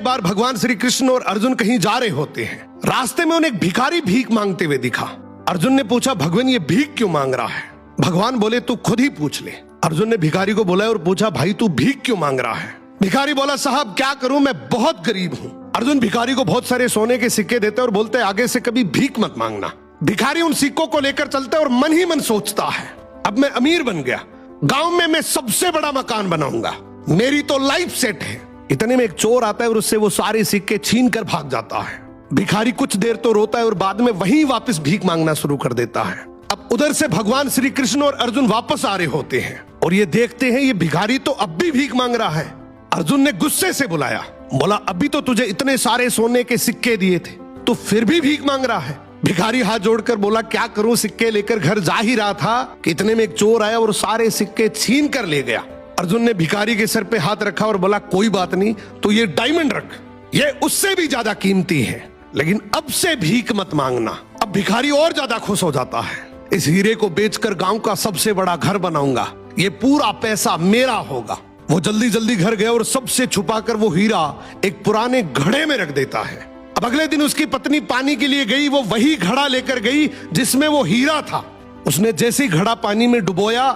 बार भगवान श्री कृष्ण और अर्जुन कहीं जा रहे होते हैं। रास्ते में उन्हें एक भिखारी भीख मांगते हुए दिखा। अर्जुन ने पूछा, भगवान ये भीख क्यों मांग रहा है? भगवान बोले, तू खुद ही पूछ ले। अर्जुन ने भिखारी को बोला और पूछा, भाई तू भीख क्यों मांग रहा है? भिखारी बोला, साहब क्या करूं, मैं बहुत गरीब हूं। अर्जुन भिखारी को बहुत सारे सोने के सिक्के देते और बोलते, आगे से कभी भीख मत मांगना। भिखारी उन सिक्कों को लेकर चलता है और मन ही मन सोचता है, अब मैं अमीर बन गया, गांव में मैं सबसे बड़ा मकान बनाऊंगा, मेरी तो लाइफ सेट है। इतने में एक चोर आता है और उससे वो सारे सिक्के छीन कर भाग जाता है। भिखारी कुछ देर तो रोता है और बाद में वहीं वापस भीख मांगना शुरू कर देता है। अब उधर से भगवान श्री कृष्ण और अर्जुन वापस आ रहे होते हैं और ये देखते हैं ये भिखारी तो अब भी भीख मांग रहा है। अर्जुन ने गुस्से से बुलाया, बोला, अभी तो तुझे इतने सारे सोने के सिक्के दिए थे, तो फिर भी भीख मांग रहा है। भिखारी हाथ जोड़कर बोला, क्या करूं, सिक्के लेकर घर जा ही रहा था कि इतने में एक चोर आया और सारे सिक्के छीन कर ले गया। अर्जुन ने भिखारी के सर पे हाथ रखा और बोला, कोई बात नहीं, तो ये डायमंड रख, ये उससे भी ज्यादा कीमती है, लेकिन अब से भीख मत मांगना। अब भिखारी और ज्यादा खुश हो जाता है, इस हीरे को बेचकर गांव का सबसे बड़ा घर बनाऊंगा, ये पूरा पैसा मेरा होगा। वो जल्दी जल्दी घर गया और सबसे छुपाकर वो हीरा एक पुराने घड़े में रख देता है। अब अगले दिन उसकी पत्नी पानी के लिए गई, वो वही घड़ा लेकर गई जिसमें वो हीरा था। उसने जैसे ही घड़ा पानी में डुबोया,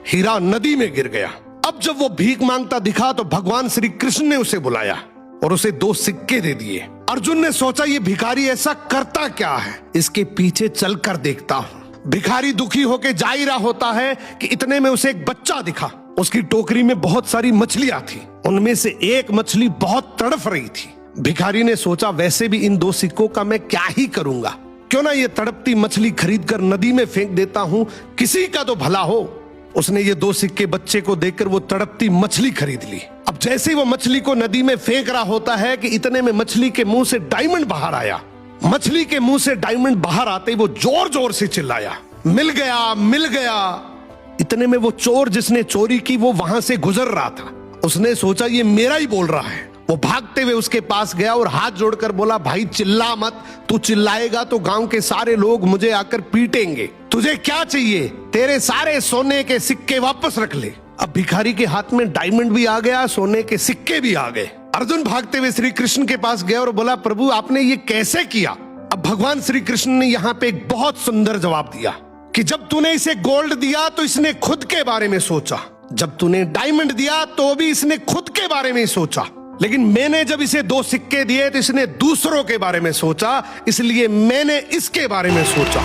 हीरा नदी में गिर गया। अब जब वो भीख मांगता दिखा तो भगवान श्री कृष्ण ने उसे बुलाया और उसे 2 सिक्के दे दिए। अर्जुन ने सोचा, ये भिखारी ऐसा करता क्या है, इसके पीछे चलकर देखता हूं। भिखारी दुखी होकर जा ही रहा होता है कि इतने में उसे एक बच्चा दिखा। उसकी टोकरी में बहुत सारी मछलियां थी, उनमें से एक मछली बहुत तड़फ रही थी। भिखारी ने सोचा, वैसे भी इन 2 सिक्कों का मैं क्या ही करूंगा, क्यों ना ये तड़पती मछली खरीद कर नदी में फेंक देता हूं, किसी का तो भला हो। उसने ये 2 सिक्के बच्चे को देकर वो तड़पती मछली खरीद ली। अब जैसे ही वो मछली को नदी में फेंक रहा होता है कि इतने में मछली के मुंह से डायमंड बाहर आया। मछली के मुंह से डायमंड बाहर आते ही वो जोर जोर से चिल्लाया, मिल गया, मिल गया। इतने में वो चोर जिसने चोरी की वो वहां से गुजर रहा था। उसने सोचा, ये मेरा ही बोल रहा है। वो भागते हुए उसके पास गया और हाथ जोड़कर बोला, भाई चिल्ला मत, तू चिल्लाएगा तो गांव के सारे लोग मुझे आकर पीटेंगे। तुझे क्या चाहिए? तेरे सारे सोने के सिक्के वापस रख ले। अब भिखारी के हाथ में डायमंड भी आ गया, सोने के सिक्के भी आ गए। अर्जुन भागते हुए श्री कृष्ण के पास गया और बोला, प्रभु आपने ये कैसे किया? अब भगवान श्री कृष्ण ने यहाँ पे एक बहुत सुंदर जवाब दिया कि जब तूने इसे गोल्ड दिया तो इसने खुद के बारे में सोचा, जब तूने डायमंड दिया तो भी इसने खुद के बारे में सोचा, लेकिन मैंने जब इसे 2 सिक्के दिए तो इसने दूसरों के बारे में सोचा, इसलिए मैंने इसके बारे में सोचा।